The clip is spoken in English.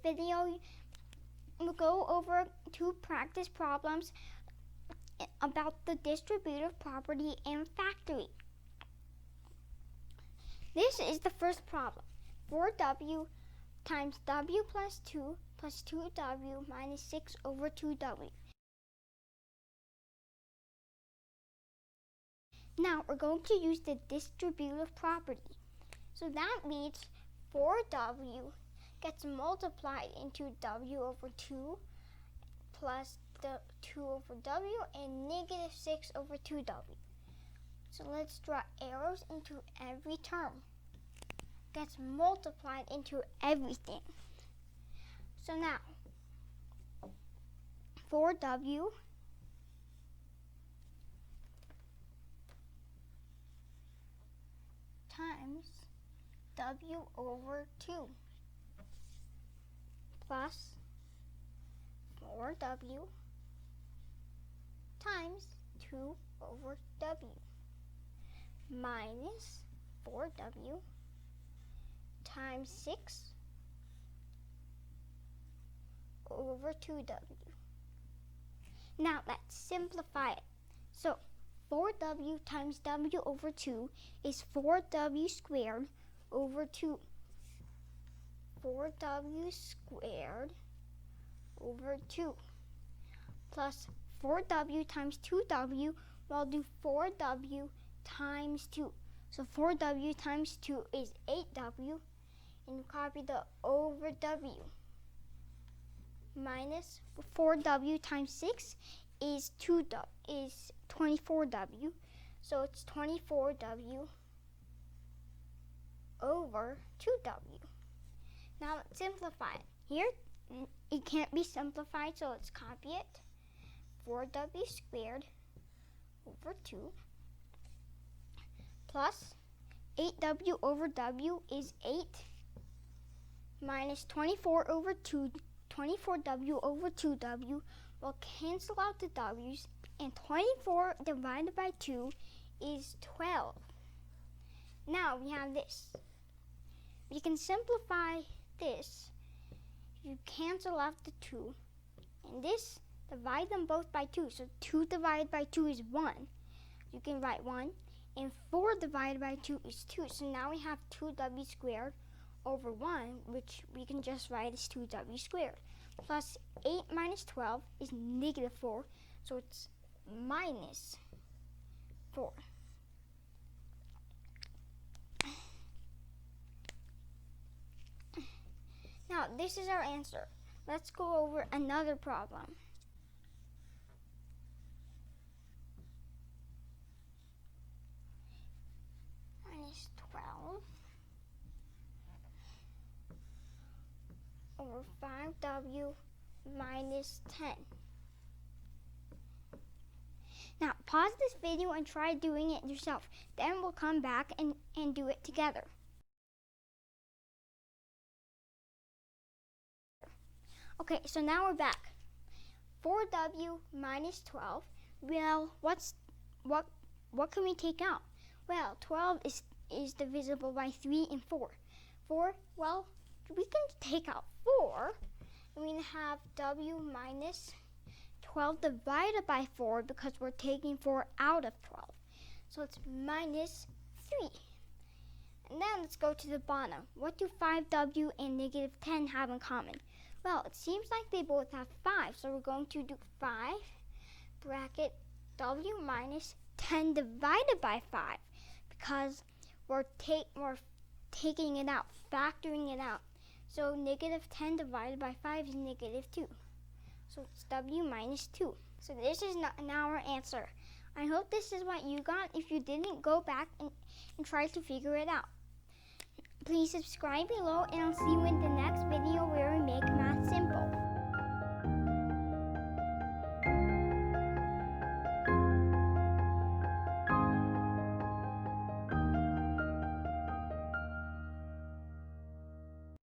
video, we'll go over 2 practice problems about the distributive property and factoring. This is the first problem. 4w times w plus 2 plus 2w minus 6 over 2w. Now we're going to use the distributive property. So that means 4w gets multiplied into w over 2 plus the 2 over w and negative 6 over 2w. So let's draw arrows into every term. Gets multiplied into everything. So now 4w times w over 2 plus 4w times 2 over w minus 4w times 6 over 2w. Now let's simplify it. So 4w times w over 2 is 4w squared over 2. 4w squared over 2 plus 4w times 2w, we'll do 4w times 2. So 4w times 2 is 8w, and copy the over w. Minus 4w times 6 is 24w, so it's 24w over 2w. Now let's simplify it. Here it can't be simplified, so let's copy it. 4w squared over 2 plus 8w over w is 8 minus 24 over 2, 24w over 2w. We'll cancel out the w's, and 24 divided by 2 is 12. Now we have this. We can simplify this. You cancel out the 2, and this, divide them both by 2. So 2 divided by 2 is 1. You can write 1. And 4 divided by 2 is 2. So now we have 2w squared over 1, which we can just write as 2w squared. Plus 8 minus 12 is negative 4. So it's minus 4. Now this is our answer. Let's go over another problem. Minus 12 over 5w minus 10. Now pause this video and try doing it yourself. Then we'll come back and do it together. Okay, so now we're back. 4w minus 12. Well, what can we take out? Well, 12 is divisible by 3 and 4. 4, well, we can take out 4. And we have w minus 12 divided by 4 because we're taking 4 out of 12. So it's minus 3. And then let's go to the bottom. What do 5w and negative 10 have in common? Well, it seems like they both have 5. So we're going to do 5 bracket w minus 10 divided by 5. Because we're taking it out, factoring it out. So negative 10 divided by 5 is negative 2. So it's w minus 2. So this is now our answer. I hope this is what you got. If you didn't, go back and try to figure it out. Please subscribe below, and I'll see you in the next